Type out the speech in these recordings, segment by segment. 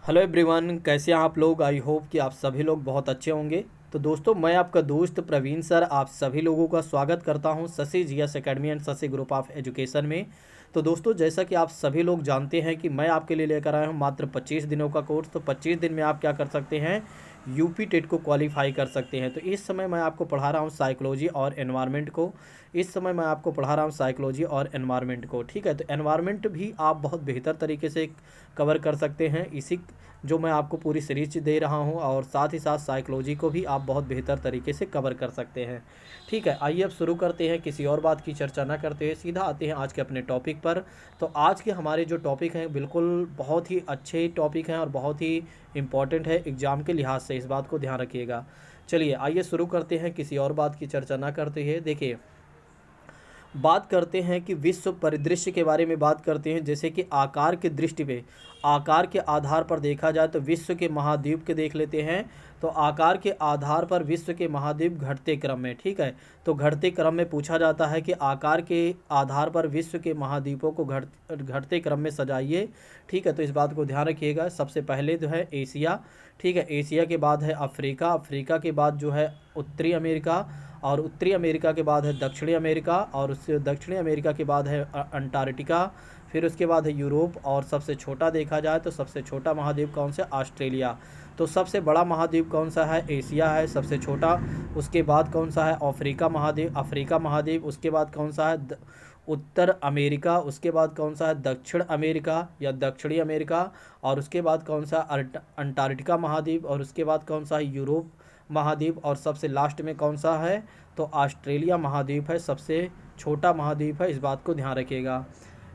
Hello everyone, कैसे हैं आप लोग। आई होप कि आप सभी लोग बहुत अच्छे होंगे। तो दोस्तों, मैं आपका दोस्त प्रवीण सर आप सभी लोगों का स्वागत करता हूं Shashi GS academy and Shashi group of education में। तो दोस्तों, जैसा कि आप सभी लोग जानते हैं कि मैं आपके लिए लेकर आया हूं मात्र 25 दिनों का कोर्स। तो 25 दिन में आप क्या कर सकते हैं, यूपी टेट को क्वालिफाई कर सकते हैं। तो इस समय मैं आपको पढ़ा रहा हूँ साइकोलॉजी और एनवायरनमेंट को। इस समय मैं आपको पढ़ा रहा हूँ साइकोलॉजी और एनवायरनमेंट को। ठीक है, तो एनवायरनमेंट भी आप बहुत बेहतर तरीके से कवर कर सकते हैं इसी जो मैं आपको पूरी सीरीज दे रहा हूं, और साथ ही साथ साइकोलॉजी को भी आप बहुत बेहतर तरीके से कवर कर सकते हैं। ठीक है, आइए अब शुरू करते हैं, किसी और बात की चर्चा ना करते हुए सीधा आते हैं आज के अपने टॉपिक पर। तो आज के हमारे जो टॉपिक हैं बिल्कुल बहुत ही अच्छे टॉपिक हैं और बहुत ही इम्पॉर्टेंट है एग्ज़ाम के लिहाज से, इस बात को ध्यान रखिएगा। चलिए आइए शुरू करते हैं, किसी और बात की चर्चा ना करते हुए। देखिए, बात करते हैं कि विश्व परिदृश्य के बारे में बात करते हैं। जैसे कि आकार की दृष्टि पे, आकार के आधार पर देखा जाए तो विश्व के महाद्वीप के देख लेते हैं। तो आकार के आधार पर विश्व के महाद्वीप घटते क्रम में, ठीक है, तो घटते क्रम में पूछा जाता है कि आकार के आधार पर विश्व के महाद्वीपों को घटते क्रम में सजाइए। ठीक है, तो इस बात को ध्यान रखिएगा। सबसे पहले जो है एशिया, ठीक है, एशिया के बाद है अफ्रीका, अफ्रीका के बाद जो है उत्तरी अमेरिका, और उत्तरी अमेरिका के बाद है दक्षिणी अमेरिका, और उससे दक्षिणी अमेरिका के बाद है अंटार्कटिका, फिर उसके बाद है यूरोप, और सबसे छोटा देखा जाए तो सबसे छोटा महाद्वीप कौन सा, ऑस्ट्रेलिया। तो सबसे बड़ा महाद्वीप कौन सा है, एशिया है सबसे छोटा। उसके बाद कौन सा है, अफ्रीका महाद्वीप, अफ्रीका महाद्वीप। उसके बाद कौन सा है, उत्तर अमेरिका। उसके बाद कौन सा है, दक्षिण अमेरिका या दक्षिणी अमेरिका। और उसके बाद कौन सा, अंटार्कटिका महाद्वीप। और उसके बाद कौन सा है, यूरोप महाद्वीप। और सबसे लास्ट में कौन सा है, तो ऑस्ट्रेलिया महाद्वीप है, सबसे छोटा महाद्वीप है, इस बात को ध्यान रखिएगा।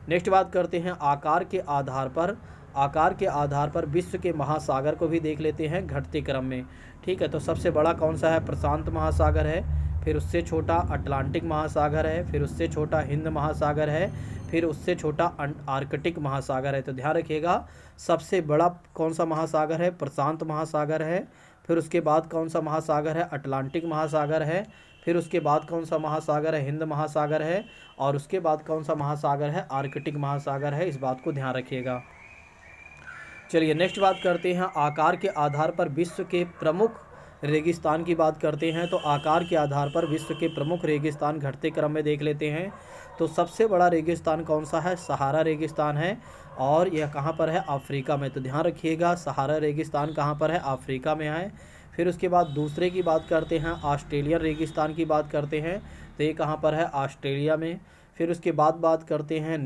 नेक्स्ट बात करते हैं आकार के आधार पर, आकार के आधार पर विश्व के महासागर को भी देख लेते हैं घटते क्रम में। ठीक है, तो सबसे बड़ा कौन सा है, प्रशांत महासागर है, फिर उससे छोटा अटलांटिक महासागर है, फिर उससे छोटा हिंद महासागर है, फिर उससे छोटा आर्कटिक महासागर है। तो ध्यान रखिएगा, सबसे बड़ा कौन सा महासागर है, प्रशांत महासागर है। फिर उसके बाद कौन सा महासागर है, अटलांटिक महासागर है। फिर उसके बाद कौन सा महासागर है, हिंद महासागर है। और उसके बाद कौन सा महासागर है, आर्कटिक महासागर है, इस बात को ध्यान रखिएगा। चलिए नेक्स्ट बात करते हैं, आकार के आधार पर विश्व के प्रमुख रेगिस्तान की बात करते हैं। तो आकार के आधार पर विश्व के प्रमुख रेगिस्तान घटते क्रम में देख लेते हैं। तो सबसे बड़ा रेगिस्तान कौन सा है, सहारा रेगिस्तान है, और यह कहाँ पर है, अफ्रीका में। तो ध्यान रखिएगा, सहारा रेगिस्तान कहाँ पर है, अफ्रीका में है। फिर उसके बाद दूसरे की बात करते हैं, ऑस्ट्रेलियन रेगिस्तान की बात करते हैं। तो ये कहाँ पर है, ऑस्ट्रेलिया में। फिर उसके बाद बात करते हैं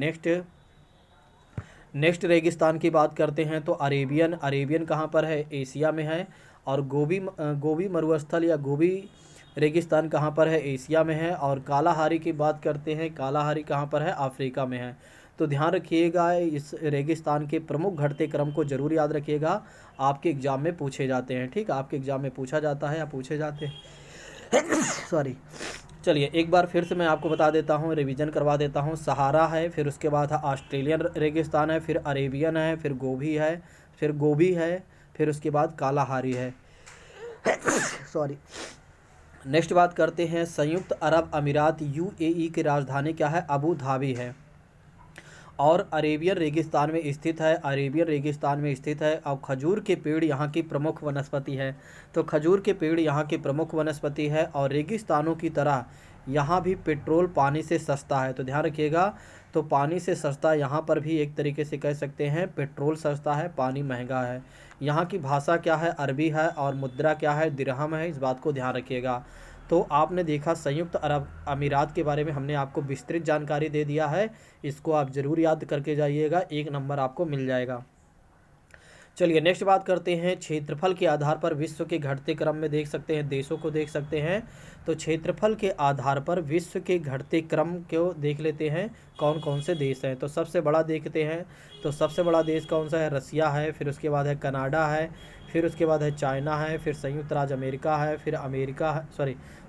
नेक्स्ट रेगिस्तान की बात करते हैं। तो अरेबियन, अरेबियन कहाँ पर है, एशिया में है। और गोबी मरुस्थल या गोबी रेगिस्तान कहाँ पर है, एशिया में है। और कालाहारी की बात करते हैं, कालाहारी कहाँ पर है, अफ्रीका में है। तो ध्यान रखिएगा, इस रेगिस्तान के प्रमुख घटते क्रम को जरूर याद रखिएगा, आपके एग्ज़ाम में पूछे जाते हैं। ठीक है, आपके एग्ज़ाम में पूछा जाता है या पूछे जाते हैं सॉरी। चलिए एक बार फिर से मैं आपको बता देता हूँ, रिवीजन करवा देता हूँ। सहारा है, फिर उसके बाद है ऑस्ट्रेलियन रेगिस्तान है, फिर अरेबियन है, फिर गोबी है, फिर उसके बाद कालाहारी है सॉरी। नेक्स्ट बात करते हैं, संयुक्त अरब अमीरात यूएई की राजधानी क्या है, अबू धाबी है, और अरेबियन रेगिस्तान में स्थित है, अरेबियन रेगिस्तान में स्थित है। और खजूर के पेड़ यहाँ की प्रमुख वनस्पति है। तो खजूर के पेड़ यहाँ की प्रमुख वनस्पति है। और रेगिस्तानों की तरह यहाँ भी पेट्रोल पानी से सस्ता है। तो ध्यान रखिएगा, तो पानी से सस्ता यहाँ पर भी एक तरीके से कह सकते हैं, पेट्रोल सस्ता है, पानी महंगा है। यहाँ की भाषा क्या है, अरबी है, और मुद्रा क्या है, दिरहम है, इस बात को ध्यान रखिएगा। तो आपने देखा, संयुक्त अरब अमीरात के बारे में हमने आपको विस्तृत जानकारी दे दिया है, इसको आप ज़रूर याद करके जाइएगा, 1 नंबर आपको मिल जाएगा। चलिए नेक्स्ट बात करते हैं, क्षेत्रफल के आधार पर विश्व के घटते क्रम में देख सकते हैं, देशों को देख सकते हैं। तो क्षेत्रफल के आधार पर विश्व के घटते क्रम को देख लेते हैं, कौन कौन से देश हैं। तो सबसे बड़ा देखते हैं, तो सबसे बड़ा देश कौन सा है, रसिया है, फिर उसके बाद है कनाडा है, फिर उसके बाद है चाइना है, फिर संयुक्त राज्य अमेरिका है, फिर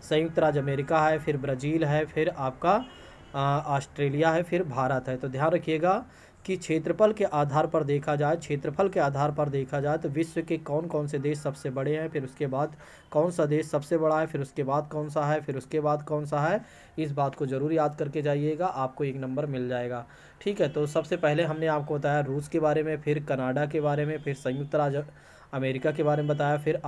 संयुक्त राज्य अमेरिका है, फिर ब्राज़ील है, फिर आपका ऑस्ट्रेलिया है, फिर भारत है। तो ध्यान रखिएगा, कि क्षेत्रफल के आधार पर देखा जाए, क्षेत्रफल के आधार पर देखा जाए तो विश्व के कौन कौन से देश सबसे बड़े हैं, फिर उसके बाद कौन सा देश सबसे बड़ा है, फिर उसके बाद कौन सा है, फिर उसके बाद कौन सा है, इस बात को ज़रूर याद करके जाइएगा, आपको 1 नंबर मिल जाएगा। ठीक है, तो सबसे पहले हमने आपको बताया रूस के बारे में, फिर कनाडा के बारे में, फिर संयुक्त राज्य अमेरिका के बारे में बताया, फिर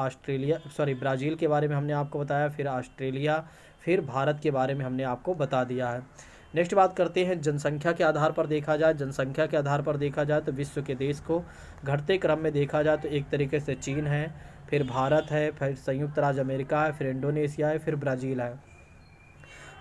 ब्राज़ील के बारे में हमने आपको बताया, फिर ऑस्ट्रेलिया, फिर भारत के बारे में हमने आपको बता दिया है। नेक्स्ट बात करते हैं जनसंख्या के आधार पर देखा जाए, जनसंख्या के आधार पर देखा जाए तो विश्व के देश को घटते क्रम में देखा जाए तो एक तरीके से चीन है, फिर भारत है, फिर संयुक्त राज्य अमेरिका है, फिर इंडोनेशिया है, फिर ब्राज़ील है।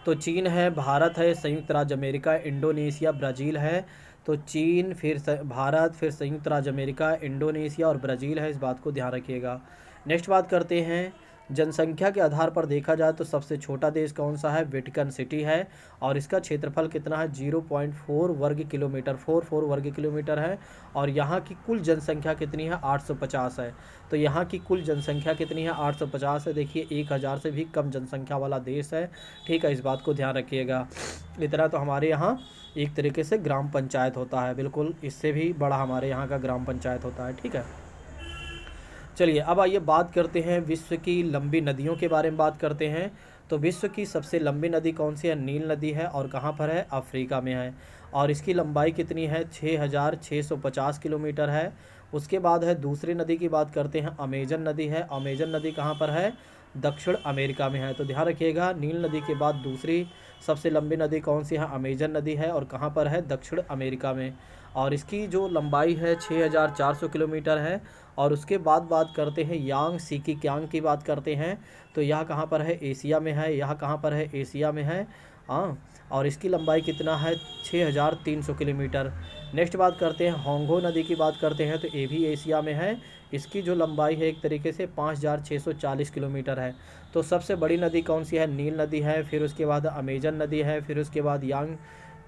तो चीन है, भारत है, संयुक्त राज्य अमेरिका, इंडोनेशिया, ब्राज़ील है। तो चीन, फिर भारत, फिर संयुक्त राज्य अमेरिका, इंडोनेशिया और ब्राज़ील है, इस बात को ध्यान रखिएगा। नेक्स्ट बात करते हैं जनसंख्या के आधार पर देखा जाए तो सबसे छोटा देश कौन सा है, वेटिकन सिटी है, और इसका क्षेत्रफल कितना है 0.4 वर्ग किलोमीटर, 44 वर्ग किलोमीटर है। और यहाँ की कुल जनसंख्या कितनी है 850 है। तो यहाँ की कुल जनसंख्या कितनी है 850 है। देखिए 1000 से भी कम जनसंख्या वाला देश है। ठीक है, इस बात को ध्यान रखिएगा। इतना तो हमारे यहाँ एक तरीके से ग्राम पंचायत होता है, बिल्कुल इससे भी बड़ा हमारे यहाँ का ग्राम पंचायत होता है। ठीक है, चलिए अब आइए बात करते हैं विश्व की लंबी नदियों के बारे में बात करते हैं। तो विश्व की सबसे लंबी नदी कौन सी है, नील नदी है, और कहाँ पर है, अफ्रीका में है, और इसकी लंबाई कितनी है 6650 किलोमीटर है। उसके बाद है दूसरी नदी की बात करते हैं, अमेजन नदी है। अमेजन नदी कहाँ पर है, दक्षिण अमेरिका में है। तो ध्यान रखिएगा, नील नदी के बाद दूसरी सबसे लंबी नदी कौन सी है, अमेजन नदी है, और कहाँ पर है, दक्षिण अमेरिका में, और इसकी जो लंबाई है 6400 किलोमीटर है। और उसके बाद बात करते हैं यांग सीकी क्यांग की बात करते हैं। तो यह कहाँ पर है, एशिया में है, यह कहाँ पर है, एशिया में है। हाँ, और इसकी लंबाई कितना है 6300 किलोमीटर। नेक्स्ट बात करते हैं होंगो नदी की बात करते हैं, तो ये भी एशिया में है। इसकी जो लंबाई है एक तरीके से 5640 किलोमीटर है। तो सबसे बड़ी नदी कौन सी है, नील नदी है, फिर उसके बाद अमेजन नदी है, फिर उसके बाद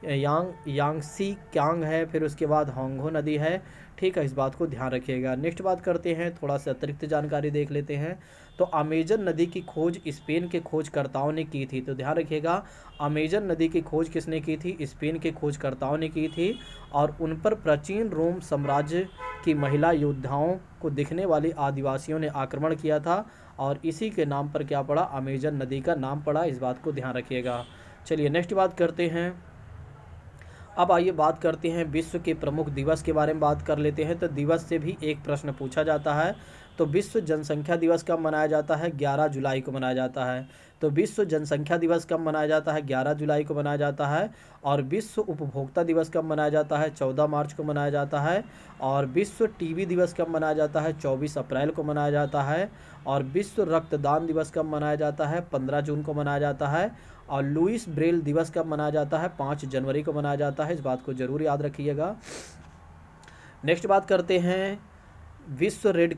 यांगसी क्यांग है, फिर उसके बाद होंगो नदी है। ठीक है, इस बात को ध्यान रखिएगा। नेक्स्ट बात करते हैं, थोड़ा सा अतिरिक्त जानकारी देख लेते हैं। तो अमेजन नदी की खोज स्पेन के खोजकर्ताओं ने की थी। तो ध्यान रखिएगा, अमेजन नदी की खोज किसने की थी, स्पेन के खोजकर्ताओं ने की थी। और उन पर प्राचीन रोम साम्राज्य की महिला योद्धाओं को दिखने वाले आदिवासियों ने आक्रमण किया था, और इसी के नाम पर क्या पड़ा, अमेजन नदी का नाम पड़ा। इस बात को ध्यान रखिएगा। चलिए नेक्स्ट बात करते हैं। अब आइए बात करते हैं विश्व के प्रमुख दिवस के बारे में बात कर लेते हैं। तो दिवस से भी एक प्रश्न पूछा जाता है। तो विश्व जनसंख्या दिवस कब मनाया जाता है, 11 जुलाई को मनाया जाता है। तो विश्व जनसंख्या दिवस कब मनाया जाता है, 11 जुलाई को मनाया जाता है। और विश्व उपभोक्ता दिवस कब मनाया जाता है, 14 मार्च को मनाया जाता है। और विश्व टीबी दिवस कब मनाया जाता है, 24 अप्रैल को मनाया जाता है। और विश्व रक्तदान दिवस कब मनाया जाता है, 15 जून को मनाया जाता है। और लुईस ब्रेल दिवस कब मनाया जाता है, 5 जनवरी को मनाया जाता है। इस बात को जरूर याद रखिएगा। नेक्स्ट बात करते हैं, विश्व रेड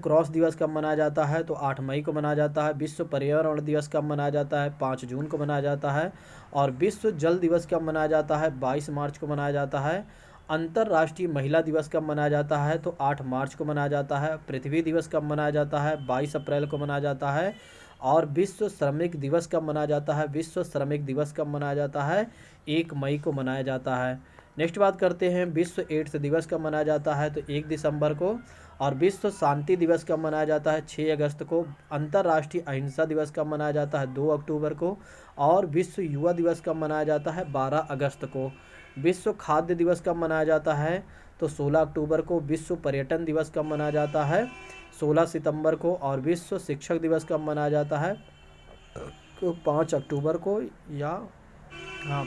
क्रॉस दिवस कब मनाया जाता है, तो 8 मई को मनाया जाता है। विश्व पर्यावरण दिवस कब मनाया जाता है, 5 जून को मनाया जाता है। और विश्व जल दिवस कब मनाया जाता है, 22 मार्च को मनाया जाता है। अंतर्राष्ट्रीय महिला दिवस कब मनाया जाता है, तो 8 मार्च को मनाया जाता है। पृथ्वी दिवस कब मनाया जाता है, 22 अप्रैल को मनाया जाता है। और विश्व श्रमिक दिवस कब मनाया जाता है, विश्व श्रमिक दिवस कब मनाया जाता है, 1 मई को मनाया जाता है। नेक्स्ट बात करते हैं, विश्व एड्स दिवस कब मनाया जाता है, तो 1 दिसंबर को। और विश्व शांति दिवस कब मनाया जाता है, 6 अगस्त को। अंतर्राष्ट्रीय अहिंसा दिवस कब मनाया जाता है, 2 अक्टूबर को। और विश्व युवा दिवस कब मनाया जाता है, 12 अगस्त को। विश्व खाद्य दिवस कब मनाया जाता है, तो 16 अक्टूबर को। विश्व पर्यटन दिवस कब मनाया जाता है, 16 सितंबर को। और विश्व शिक्षक दिवस कब मनाया जाता है, तो 5 अक्टूबर को, या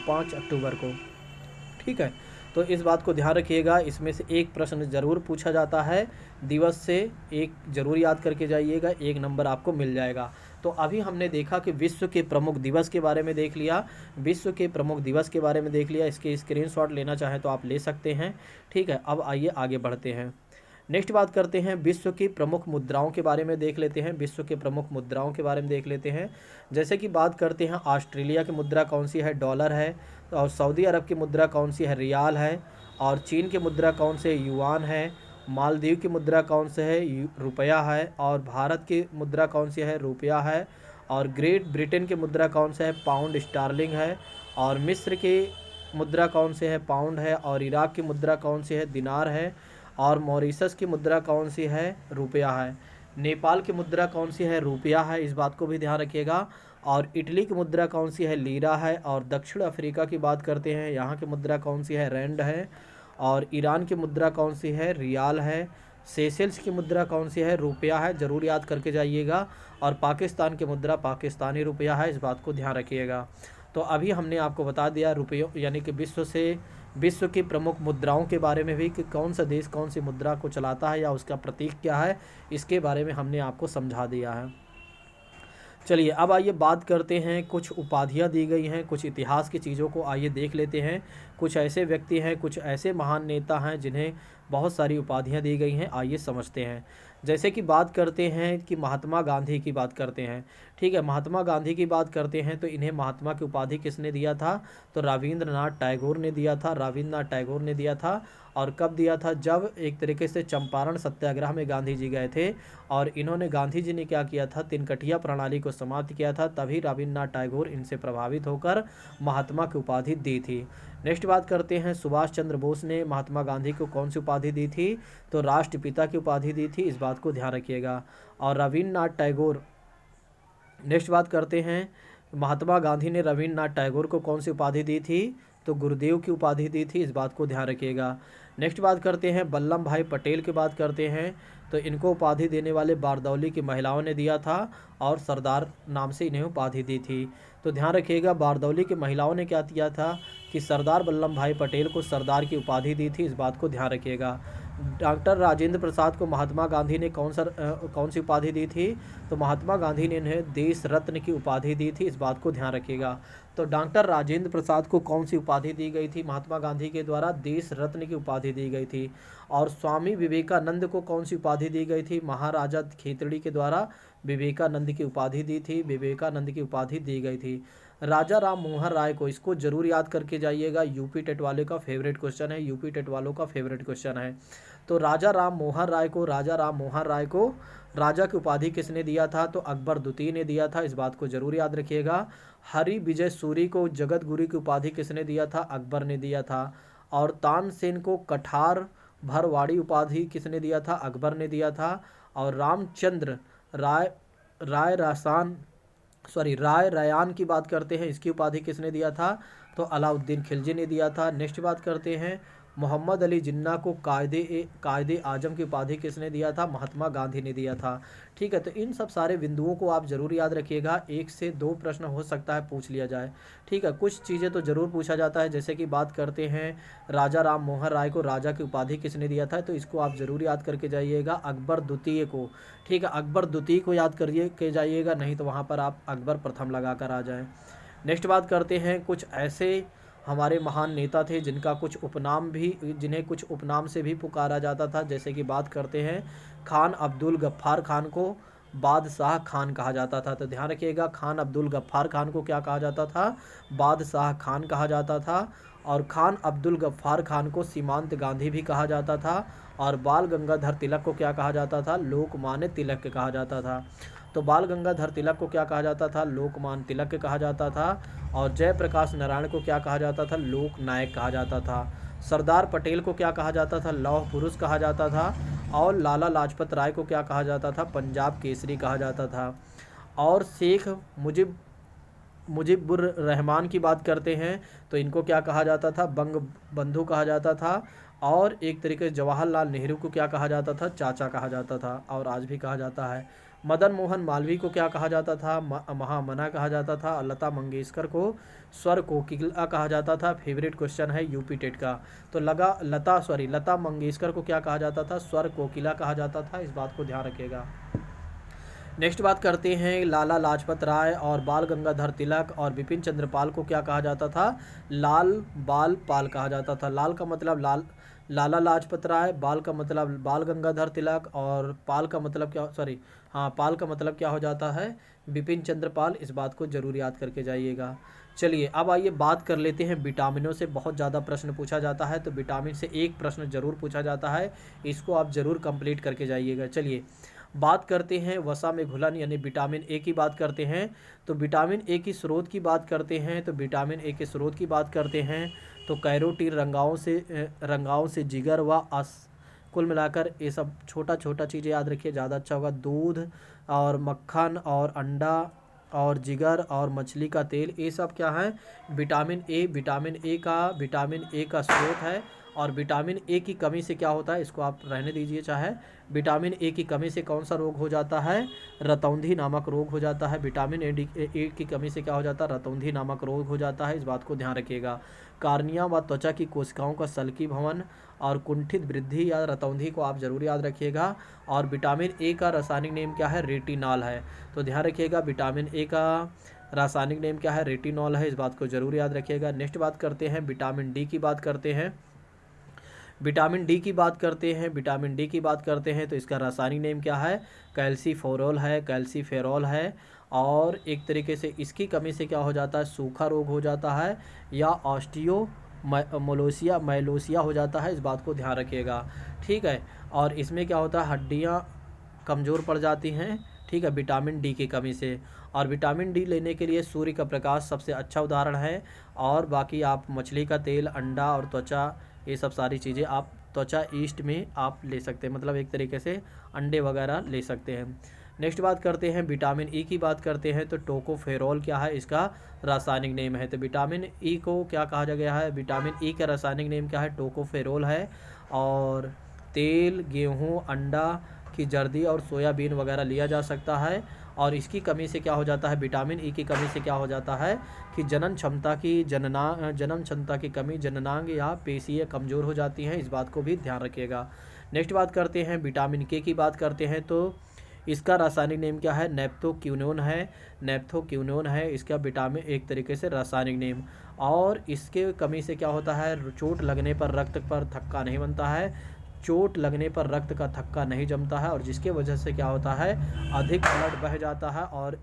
5 अक्टूबर को। ठीक है, तो इस बात को ध्यान रखिएगा। इसमें से एक प्रश्न ज़रूर पूछा जाता है दिवस से, एक ज़रूर याद करके जाइएगा, 1 नंबर आपको मिल जाएगा। तो अभी हमने देखा कि विश्व के प्रमुख दिवस के बारे में देख लिया, विश्व के प्रमुख दिवस के बारे में देख लिया। इसके स्क्रीनशॉट लेना चाहें तो आप ले सकते हैं। ठीक है, अब आइए आगे बढ़ते हैं। नेक्स्ट बात करते हैं, विश्व की प्रमुख मुद्राओं के बारे में देख लेते हैं। विश्व के प्रमुख मुद्राओं के बारे में देख लेते हैं। जैसे कि बात करते हैं, ऑस्ट्रेलिया की मुद्रा कौन सी है, डॉलर है। और सऊदी अरब की मुद्रा कौन सी है, रियाल है। और चीन की मुद्रा कौन से, युआन है। मालदीव की मुद्रा कौन से है, रुपया है। और भारत की मुद्रा कौन सी है, रुपया है। और ग्रेट ब्रिटेन की मुद्रा कौन सा है, पाउंड स्टार्लिंग है। और मिस्र की मुद्रा कौन से है? पाउंड है। और इराक की मुद्रा कौन सी है? दिनार है। और मॉरिशस की मुद्रा कौन सी है? रुपया है। नेपाल की मुद्रा कौन सी है? रुपया है, इस बात को भी ध्यान रखिएगा। और इटली की मुद्रा कौन सी है? लीरा है। और दक्षिण अफ्रीका की बात करते हैं, यहाँ की मुद्रा कौन सी है? रैंड है। और ईरान की मुद्रा कौन सी है? रियाल है। सेशेल्स की मुद्रा कौन सी है? रुपया है, ज़रूर याद करके जाइएगा। और पाकिस्तान की मुद्रा पाकिस्तानी रुपया है, इस बात को ध्यान रखिएगा। तो अभी हमने आपको बता दिया रुपयों यानी कि विश्व की प्रमुख मुद्राओं के बारे में भी, कि कौन सा देश कौन सी मुद्रा को चलाता है या उसका प्रतीक क्या है, इसके बारे में हमने आपको समझा दिया है। चलिए अब आइए बात करते हैं, कुछ उपाधियां दी गई हैं, कुछ इतिहास की चीज़ों को आइए देख लेते हैं। कुछ ऐसे व्यक्ति हैं, कुछ ऐसे महान नेता हैं जिन्हें बहुत सारी उपाधियां दी गई हैं, आइए समझते हैं। जैसे कि बात करते हैं कि महात्मा गांधी की बात करते हैं, ठीक है। महात्मा गांधी की बात करते हैं तो इन्हें महात्मा की उपाधि किसने दिया था? तो रविंद्रनाथ टैगोर ने दिया था, रविंद्रनाथ टैगोर ने दिया था। और कब दिया था? जब एक तरीके से चंपारण सत्याग्रह में गांधी जी गए थे और इन्होंने, गांधी जी ने क्या किया था? तिनकटिया प्रणाली को समाप्त किया था, तभी रविंद्रनाथ टैगोर इनसे प्रभावित होकर महात्मा की उपाधि दी थी। नेक्स्ट बात करते हैं, सुभाष चंद्र बोस ने महात्मा गांधी को कौन सी उपाधि दी थी? तो राष्ट्रपिता की उपाधि दी थी, इस बात को ध्यान रखिएगा। और रविंद्रनाथ टैगोर, नेक्स्ट बात करते हैं, महात्मा गांधी ने रविंद्रनाथ टैगोर को कौन सी उपाधि दी थी? तो गुरुदेव की उपाधि दी थी, इस बात को ध्यान रखिएगा। नेक्स्ट बात करते हैं, वल्लभ भाई पटेल की बात करते हैं तो इनको उपाधि देने वाले बारदौली की महिलाओं ने दिया था और सरदार नाम से इन्हें उपाधि दी थी। तो ध्यान रखिएगा, बारदौली की महिलाओं ने क्या किया था कि सरदार वल्लभ भाई पटेल को सरदार की उपाधि दी थी, इस बात को ध्यान रखिएगा। डॉक्टर राजेंद्र प्रसाद को महात्मा गांधी ने कौन सी उपाधि दी थी? तो महात्मा गांधी ने इन्हें देश रत्न की उपाधि दी थी, इस बात को ध्यान रखिएगा। तो डॉक्टर राजेंद्र प्रसाद को कौन सी उपाधि दी गई थी? महात्मा गांधी के द्वारा देश रत्न की उपाधि दी गई थी। और स्वामी विवेकानंद को कौन सी उपाधि दी गई थी? महाराजा खेतड़ी के द्वारा विवेकानंद की उपाधि दी थी, विवेकानंद की उपाधि दी गई थी। राजा राम मोहन राय को, इसको जरूर याद करके जाइएगा, यूपी टेट वाले का फेवरेट क्वेश्चन है, यूपी टेट वालों का फेवरेट क्वेश्चन है। तो राजा राम मोहन राय को राजा की उपाधि किसने दिया था? तो अकबर द्वितीय ने दिया था, इस बात को जरूर याद रखिएगा। हरि विजय सूरी को जगत गुरु की उपाधि किसने दिया था? अकबर ने दिया था। और तानसेन को कठार भरवाड़ी उपाधि किसने दिया था? अकबर ने दिया था। और रामचंद्र राय रयान की बात करते हैं, इसकी उपाधि किसने दिया था? तो अलाउद्दीन खिलजी ने दिया था। नेक्स्ट बात करते हैं, मोहम्मद अली जिन्ना को कायदे आजम की उपाधि किसने दिया था? महात्मा गांधी ने दिया था। ठीक है, तो इन सब सारे बिंदुओं को आप जरूर याद रखिएगा, 1 से 2 प्रश्न हो सकता है पूछ लिया जाए। ठीक है, कुछ चीज़ें तो जरूर पूछा जाता है, जैसे कि बात करते हैं राजा राम मोहन राय को राजा की उपाधि किसने दिया था? तो इसको आप जरूर याद करके जाइएगा, अकबर द्वितीय को। ठीक है, अकबर द्वितीय को याद करिए जाइएगा, नहीं तो वहाँ पर आप अकबर प्रथम लगा कर आ जाएँ। नेक्स्ट बात करते हैं, कुछ ऐसे हमारे महान नेता थे जिन्हें कुछ उपनाम से भी पुकारा जाता था, जैसे कि बात करते हैं खान अब्दुल गफ्फार खान को बादशाह खान कहा जाता था। तो ध्यान रखिएगा, खान अब्दुल गफ्फार खान को क्या कहा जाता था? बादशाह खान कहा जाता था। और खान अब्दुल गफ्फार खान को सीमांत गांधी भी कहा जाता था। और बाल गंगाधर तिलक को क्या कहा जाता था? लोकमान्य तिलक कहा जाता था। तो बाल गंगाधर तिलक को क्या कहा जाता था? लोकमान्य तिलक कहा जाता था। और जयप्रकाश नारायण को क्या कहा जाता था? लोक नायक कहा जाता था। सरदार पटेल को क्या कहा जाता था? लौह पुरुष कहा जाता था। और लाला लाजपत राय को क्या कहा जाता था? पंजाब केसरी कहा जाता था। और शेख मुजीबुर रहमान की बात करते हैं तो इनको क्या कहा जाता था? बंग बंधु कहा जाता था। और एक तरीके से जवाहरलाल नेहरू को क्या कहा जाता था? चाचा कहा जाता था, और आज भी कहा जाता है। मदन मोहन मालवीय को क्या कहा जाता था? महामना कहा जाता था। और लता मंगेशकर को स्वर कोकिला कहा जाता था। फेवरेट क्वेश्चन है यूपी टेट का। तो लता मंगेशकर को क्या कहा जाता था? स्वर कोकिला कहा जाता था, इस बात को ध्यान रखिएगा। नेक्स्ट बात करते हैं, लाला लाजपत राय और बाल गंगाधर तिलक और बिपिन चंद्र पाल को क्या कहा जाता था? लाल बाल पाल कहा जाता था। लाल का मतलब लाला लाजपत राय, बाल का मतलब बाल गंगाधर तिलक, और पाल का मतलब पाल का मतलब क्या हो जाता है? बिपिन चंद्र पाल, इस बात को जरूर याद करके जाइएगा। चलिए अब आइए बात कर लेते हैं विटामिनों से। बहुत ज़्यादा प्रश्न पूछा जाता है, तो विटामिन से एक प्रश्न जरूर पूछा जाता है, इसको आप जरूर कंप्लीट करके जाइएगा। चलिए बात करते हैं वसा में घुलन यानी विटामिन ए की बात करते हैं, तो विटामिन ए की स्रोत की बात करते हैं, तो विटामिन ए के स्रोत की बात करते हैं तो कैरोटीन रंगाओं से जिगर व कुल मिलाकर ये सब छोटा छोटा चीज़ें याद रखिए, ज़्यादा अच्छा होगा। दूध और मक्खन और अंडा और जिगर और मछली का तेल, ये सब क्या है, विटामिन ए का स्रोत है। और विटामिन ए की कमी से क्या होता है, इसको आप रहने दीजिए चाहे। विटामिन ए की कमी से कौन सा रोग हो जाता है, रतौंधी नामक रोग हो जाता है। विटामिन ए की कमी से क्या हो जाता है, रतौंधी नामक रोग हो जाता है, इस बात को ध्यान रखिएगा। कार्निया व त्वचा की कोशिकाओं का सल्की भवन और कुंठित वृद्धि या रतौंधी को आप जरूर याद रखिएगा। और विटामिन ए का रासायनिक नेम क्या है, रेटिनॉल है, तो ध्यान रखिएगा विटामिन ए का रासायनिक नेम क्या है, रेटिनॉल है, इस बात को जरूर याद रखिएगा। नेक्स्ट बात करते हैं विटामिन डी की बात करते हैं। विटामिन डी की बात करते हैं तो इसका रासायनिक नेम क्या है, कैल्सीफेरॉल है। और एक तरीके से इसकी कमी से क्या हो जाता है, सूखा रोग हो जाता है या माइलोसिया हो जाता है, इस बात को ध्यान रखिएगा, ठीक है। और इसमें क्या होता है, हड्डियाँ कमज़ोर पड़ जाती हैं, ठीक है, विटामिन डी की कमी से। और विटामिन डी लेने के लिए सूर्य का प्रकाश सबसे अच्छा उदाहरण है। और बाकी आप मछली का तेल, अंडा और त्वचा, ये सब सारी चीज़ें आप त्वचा ईस्ट में आप ले सकते हैं, मतलब एक तरीके से अंडे वगैरह ले सकते हैं। नेक्स्ट बात करते हैं विटामिन ई की बात करते हैं तो टोकोफेरोल क्या है, इसका रासायनिक नेम है। तो विटामिन ई को क्या कहा गया है, विटामिन ई का रासायनिक नेम क्या है, टोकोफेरोल है। और तेल, गेहूँ, अंडा की जर्दी और सोयाबीन वगैरह लिया जा सकता है। और इसकी कमी से क्या हो जाता है, विटामिन ई की कमी से क्या हो जाता है कि जनन क्षमता की कमी, जननांग या पेशियाँ कमज़ोर हो जाती हैं, इस बात को भी ध्यान रखिएगा। नेक्स्ट बात करते हैं विटामिन के की बात करते हैं तो इसका रासायनिक नेम क्या है, नेप्थोक्विनोन है इसका विटामिन एक तरीके से रासायनिक नेम। और इसके कमी से क्या होता है, चोट लगने पर रक्त पर थक्का नहीं बनता है, चोट लगने पर रक्त का थक्का नहीं जमता है, और जिसके वजह से क्या होता है, अधिक ब्लड बह जाता है। और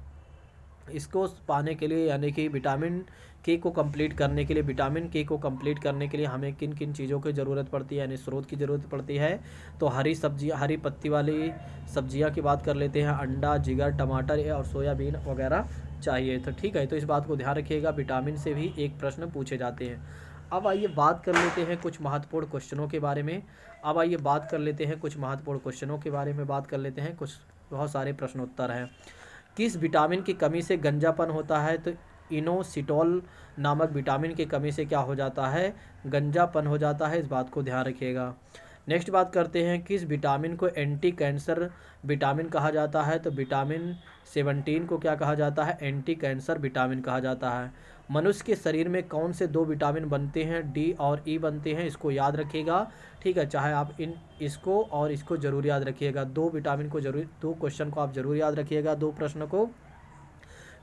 इसको पाने के लिए यानी कि विटामिन के को कंप्लीट करने के लिए हमें किन किन चीज़ों की ज़रूरत पड़ती है, यानी स्रोत की ज़रूरत पड़ती है। तो हरी पत्ती वाली सब्जियां की बात कर लेते हैं, अंडा, जिगर, टमाटर और सोयाबीन वगैरह चाहिए, तो ठीक है। तो इस बात को ध्यान रखिएगा, विटामिन से भी एक प्रश्न पूछे जाते हैं। अब आइए बात कर लेते हैं कुछ महत्वपूर्ण क्वेश्चनों के बारे में। बात कर लेते हैं कुछ बहुत सारे प्रश्नोत्तर हैं। किस विटामिन की कमी से गंजापन होता है, तो इनोसिटोल नामक विटामिन की कमी से क्या हो जाता है, गंजापन हो जाता है, इस बात को ध्यान रखिएगा। नेक्स्ट बात करते हैं किस विटामिन को एंटी कैंसर विटामिन कहा जाता है, तो विटामिन 17 को क्या कहा जाता है, एंटी कैंसर विटामिन कहा जाता है। मनुष्य के शरीर में कौन से दो विटामिन बनते हैं, डी और ई बनते हैं, इसको याद रखिएगा, ठीक है। चाहे आप इसको और इसको जरूर याद रखिएगा, दो क्वेश्चन को आप जरूर याद रखिएगा, दो प्रश्न को,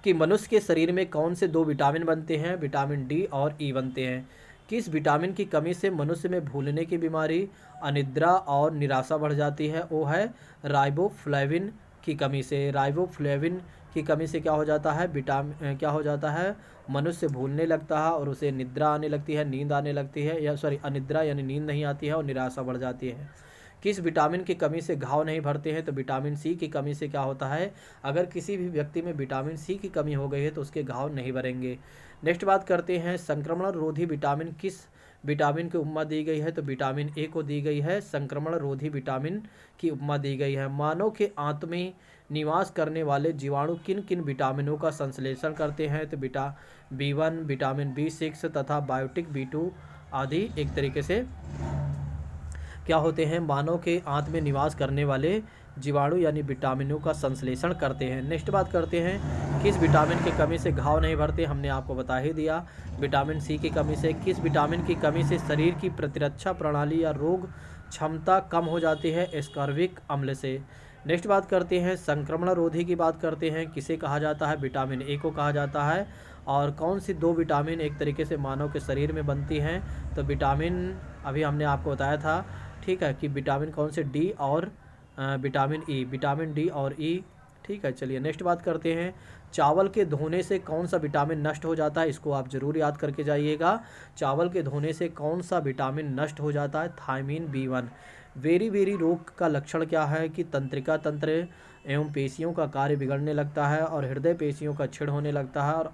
कि मनुष्य के शरीर में कौन से दो विटामिन बनते हैं, विटामिन डी और ई बनते हैं। किस विटामिन की कमी से मनुष्य में भूलने की बीमारी, अनिद्रा और निराशा बढ़ जाती है, वो है राइबोफ्लेविन की कमी से। राइबोफ्लेविन की कमी से क्या हो जाता है, मनुष्य भूलने लगता है और उसे निद्रा आने लगती है, नींद आने लगती है, अनिद्रा यानी नींद नहीं आती है और निराशा बढ़ जाती है। किस विटामिन की कमी से घाव नहीं भरते हैं, तो विटामिन सी की कमी से क्या होता है, अगर किसी भी व्यक्ति में विटामिन सी की कमी हो गई है तो उसके घाव नहीं भरेंगे। नेक्स्ट बात करते हैं संक्रमण रोधी विटामिन किस विटामिन की उपमा दी गई है, तो विटामिन ए को दी गई है, संक्रमण रोधी विटामिन की उपमा दी गई है। मानव के आंत में निवास करने वाले जीवाणु किन किन विटामिनों का संश्लेषण करते हैं, तो B1, विटामिन B6 तथा बायोटिक B2 आदि एक तरीके से क्या होते हैं, मानव के आंत में निवास करने वाले जीवाणु यानी विटामिनों का संश्लेषण करते हैं। नेक्स्ट बात करते हैं किस विटामिन की कमी से घाव नहीं भरते, हमने आपको बता ही दिया, विटामिन सी की कमी से। किस विटामिन की कमी से शरीर की प्रतिरक्षा प्रणाली या रोग क्षमता कम हो जाती है, एस्कॉर्बिक अम्ल से। नेक्स्ट बात करते हैं संक्रमण रोधी की बात करते हैं, किसे कहा जाता है, विटामिन ए को कहा जाता है। और कौन सी दो विटामिन एक तरीके से मानव के शरीर में बनती हैं, तो विटामिन अभी हमने आपको बताया था, ठीक है, कि विटामिन कौन से, डी और विटामिन डी और ई, ठीक है। चलिए नेक्स्ट बात करते हैं चावल के धोने से कौन सा विटामिन नष्ट हो जाता है, इसको आप जरूर याद करके जाइएगा। चावल के धोने से कौन सा विटामिन नष्ट हो जाता है, थायमीन B1। वेरी वेरी रोग का लक्षण क्या है कि तंत्रिका तंत्र एवं पेशियों का कार्य बिगड़ने लगता है और हृदय पेशियों का क्षीण होने लगता है और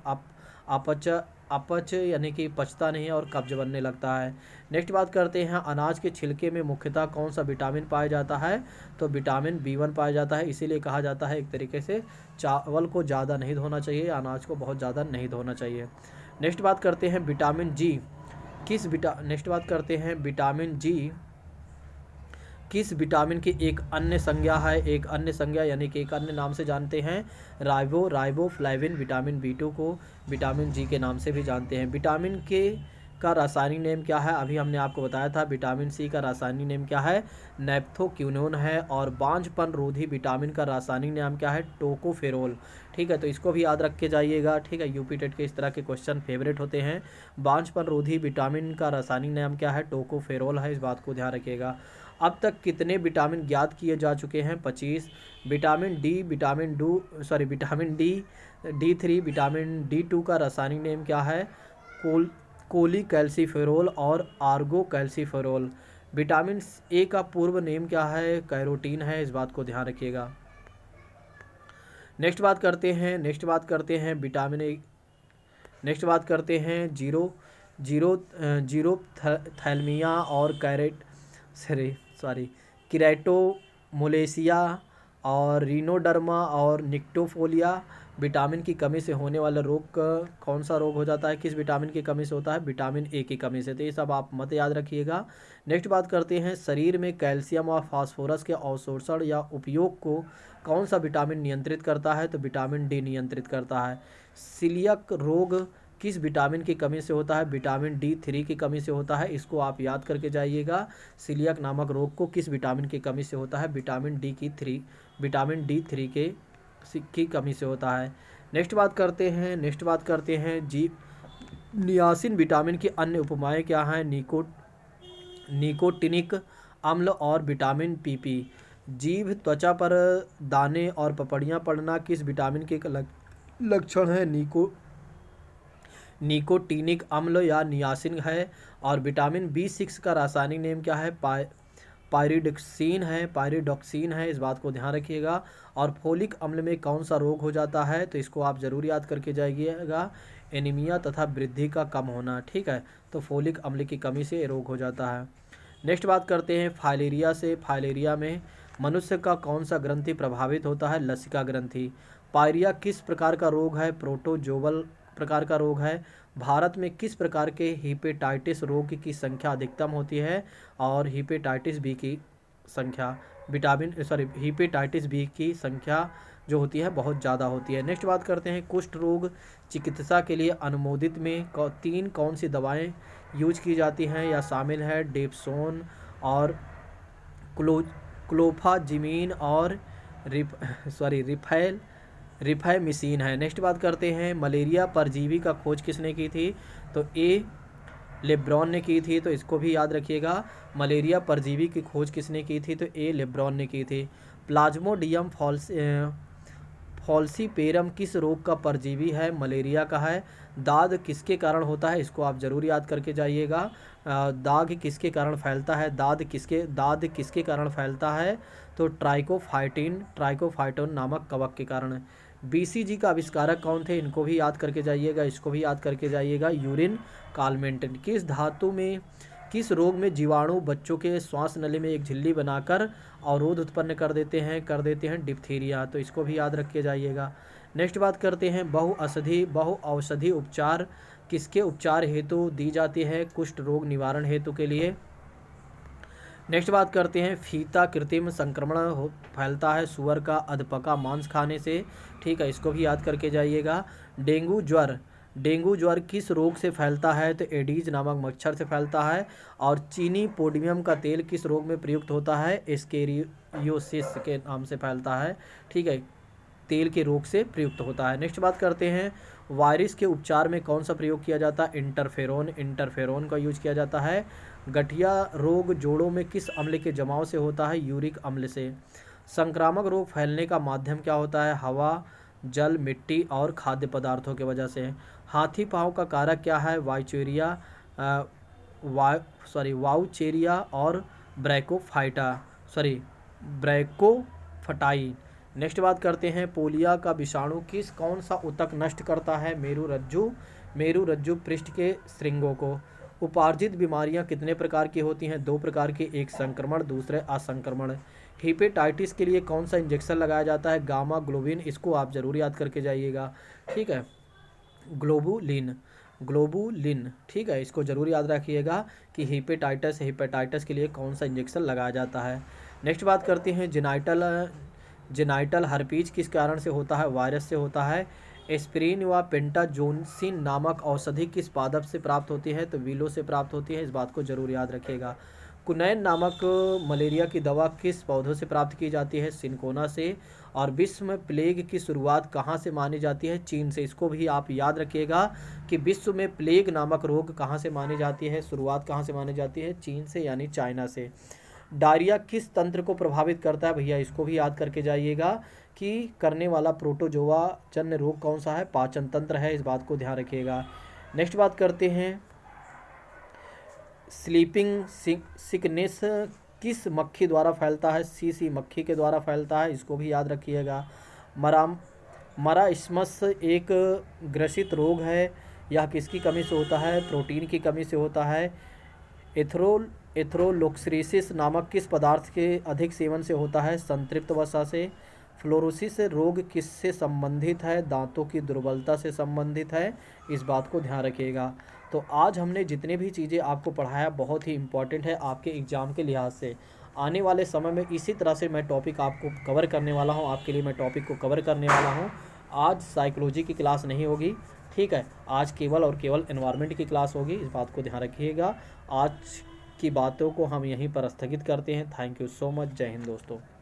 अपच अपच यानी कि पचता नहीं है और कब्ज बनने लगता है। नेक्स्ट बात करते हैं, अनाज के छिलके में मुख्यतः कौन सा विटामिन पाया जाता है? तो विटामिन B1 पाया जाता है। इसीलिए कहा जाता है एक तरीके से चावल को ज़्यादा नहीं धोना चाहिए, अनाज को बहुत ज़्यादा नहीं धोना चाहिए। नेक्स्ट बात करते हैं विटामिन जी नेक्स्ट बात करते हैं विटामिन जी किस विटामिन की एक अन्य संज्ञा है? एक अन्य संज्ञा यानी कि एक अन्य नाम से जानते हैं, राइबोफ्लाविन। विटामिन B2 को विटामिन जी के नाम से भी जानते हैं। विटामिन के का रासायनिक नेम क्या है? अभी हमने आपको बताया था। विटामिन सी का रासायनिक नेम क्या है? नैप्थोक्विनोन है। और बांझपन रोधी विटामिन का रासायनिक नाम क्या है? टोकोफेरोल। ठीक है, तो इसको भी याद रख के जाइएगा। ठीक है, यूपी टेट के इस तरह के क्वेश्चन फेवरेट होते हैं। बांझपन रोधी विटामिन का रासायनिक नाम क्या है? टोकोफेरोल है, इस बात को ध्यान रखिएगा। अब तक कितने विटामिन ज्ञात किए जा चुके हैं? 25। Vitamin D vitamin D3 vitamin D2 का रासायनिक नेम क्या है? कोली कैल्सीफेरोल और आर्गो कैल्सीफेरोल। विटामिन ए का पूर्व नेम क्या है? कैरोटीन है, इस बात को ध्यान रखिएगा। नेक्स्ट बात करते हैं विटामिन ए। नेक्स्ट बात करते हैं जीरो थैलमिया और किरेटोमोलेसिया और रीनोडर्मा और निक्टोफोलिया। विटामिन की कमी से होने वाला रोग कौन सा रोग हो जाता है? किस विटामिन की कमी से होता है? विटामिन ए की कमी से। तो ये सब आप मत याद रखिएगा। नेक्स्ट बात करते हैं, शरीर में कैल्शियम और फास्फोरस के अवशोषण या उपयोग को कौन सा विटामिन नियंत्रित करता है? तो विटामिन डी नियंत्रित करता है। सीलियक रोग किस विटामिन की कमी से होता है? विटामिन D3 की कमी से होता है, इसको आप याद करके जाइएगा। सीलियक नामक रोग को किस विटामिन की कमी से होता है? विटामिन D3 की कमी से होता है। नेक्स्ट बात करते हैं जी नियासिन विटामिन की अन्य उपमाएं क्या हैं? निकोटिनिक अम्ल और विटामिन PP। जीभ त्वचा पर दाने और पपड़ियाँ पड़ना किस विटामिन के लक्षण है? निकोटीनिक अम्ल या नियासिन है। और विटामिन B6 का रासायनिक नेम क्या है? पायरिडॉक्सिन है, इस बात को ध्यान रखिएगा। और फोलिक अम्ल में कौन सा रोग हो जाता है? तो इसको आप ज़रूर याद करके जाइएगा, एनीमिया तथा वृद्धि का कम होना। ठीक है, तो फोलिक अम्ल की कमी से रोग हो जाता है। नेक्स्ट बात करते हैं फाइलेरिया से। फाइलेरिया में मनुष्य का कौन सा ग्रंथि प्रभावित होता है? लसिका ग्रंथि। पायरिया किस प्रकार का रोग है? प्रोटोजोवल प्रकार का रोग है। भारत में किस प्रकार के हेपेटाइटिस रोग की संख्या अधिकतम होती है? और हेपेटाइटिस बी की संख्या हेपेटाइटिस बी की संख्या जो होती है बहुत ज़्यादा होती है। नेक्स्ट बात करते हैं कुष्ठ रोग चिकित्सा के लिए अनुमोदित में 3 कौन सी दवाएं यूज की जाती हैं या शामिल है? डेप्सोन और क्लोफाजिमीन और रिफाइमिसिन है। नेक्स्ट बात करते हैं मलेरिया परजीवी का खोज किसने की थी? तो लेब्रॉन ने की थी, तो इसको भी याद रखिएगा। मलेरिया परजीवी की खोज किसने की थी? तो लेब्रॉन ने की थी। प्लाज्मोडियम फॉल्सीपेरम किस रोग का परजीवी है? मलेरिया का है। दाद किसके कारण होता है? इसको आप ज़रूर याद करके जाइएगा। दाग किसके कारण फैलता है? दाद किसके कारण फैलता है? तो ट्राइकोफाइटोन नामक कवक के कारण। BCG का आविष्कारक कौन थे? इनको भी याद करके जाइएगा, इसको भी याद करके जाइएगा, यूरिन कालमेंटन। किस रोग में जीवाणु बच्चों के श्वास नली में एक झिल्ली बनाकर अवरोध उत्पन्न कर देते हैं? डिप्थीरिया। तो इसको भी याद रख के जाइएगा। नेक्स्ट बात करते हैं बहुऔषधि उपचार किसके उपचार हेतु दी जाती है? कुष्ठ रोग निवारण हेतु के लिए। नेक्स्ट बात करते हैं फीता कृत्रिम संक्रमण फैलता है सुअर का अधपका मांस खाने से। ठीक है, इसको भी याद करके जाइएगा। डेंगू ज्वर किस रोग से फैलता है? तो एडीज नामक मच्छर से फैलता है। और चीनी पोडियम का तेल किस रोग में प्रयुक्त होता है? एस्केरियोसिस के नाम से फैलता है। ठीक है, तेल के रोग से प्रयुक्त होता है। नेक्स्ट बात करते हैं वायरस के उपचार में कौन सा प्रयोग किया जाता है? इंटरफेरोन का यूज किया जाता है। गठिया रोग जोड़ों में किस अम्ल के जमाव से होता है? यूरिक अम्ल से। संक्रामक रोग फैलने का माध्यम क्या होता है? हवा, जल, मिट्टी और खाद्य पदार्थों की वजह से। हाथी पाँव का कारक क्या है? वाउचेरिया और ब्रैकोफाइटाइन। नेक्स्ट बात करते हैं, पोलिया का विषाणु कौन सा ऊतक नष्ट करता है? मेरुरज्जु पृष्ठ के श्रृंगों को। उपार्जित बीमारियां कितने प्रकार की होती हैं? 2 प्रकार की, एक संक्रमण, दूसरे असंक्रमण। हेपेटाइटिस के लिए कौन सा इंजेक्शन लगाया जाता है? Gamma globin. इसको आप जरूर याद करके जाइएगा, ठीक है, ग्लोबुलिन, ठीक है, इसको जरूर याद रखिएगा कि हेपेटाइटिस के लिए कौन सा इंजेक्शन लगाया जाता है। नेक्स्ट बात करते हैं, जेनाइटल हर्पीज किस कारण से होता है? वायरस से होता है। एस्पिरिन व पेंटाजोनसिन नामक औषधि किस पादप से प्राप्त होती है? तो विलो से प्राप्त होती है, इस बात को जरूर याद रखिएगा। कुनैन नामक मलेरिया की दवा किस पौधों से प्राप्त की जाती है? सिनकोना से। और विश्व में प्लेग की शुरुआत कहाँ से मानी जाती है? चीन से। इसको भी आप याद रखिएगा कि विश्व में प्लेग नामक रोग कहाँ से मानी जाती है? शुरुआत कहाँ से मानी जाती है? चीन से, यानी चाइना से। डायरिया किस तंत्र को प्रभावित करता है? भैया इसको भी याद करके जाइएगा कि करने वाला प्रोटोजोआ जन्य रोग कौन सा है? पाचन तंत्र है, इस बात को ध्यान रखिएगा। नेक्स्ट बात करते हैं, स्लीपिंग सिकनेस किस मक्खी द्वारा फैलता है? सीसी मक्खी के द्वारा फैलता है, इसको भी याद रखिएगा। मराइस्मस एक ग्रसित रोग है, यह किसकी कमी से होता है? प्रोटीन की कमी से होता है। एथेरोलोक्सिस नामक किस पदार्थ के अधिक सेवन से होता है? संतृप्त वसा से। फ्लोरोसिस रोग किससे संबंधित है? दांतों की दुर्बलता से संबंधित है, इस बात को ध्यान रखिएगा। तो आज हमने जितने भी चीज़ें आपको पढ़ाया बहुत ही इम्पॉर्टेंट है आपके एग्ज़ाम के लिहाज से। आने वाले समय में इसी तरह से मैं टॉपिक आपको कवर करने वाला हूँ, आपके लिए मैं टॉपिक को कवर करने वाला हूँ। आज साइकोलॉजी की क्लास नहीं होगी, ठीक है, आज केवल और केवल एनवायरनमेंट की क्लास होगी, इस बात को ध्यान रखिएगा। आज की बातों को हम यहीं पर स्थगित करते हैं। Thank you so much. जय हिंद दोस्तों।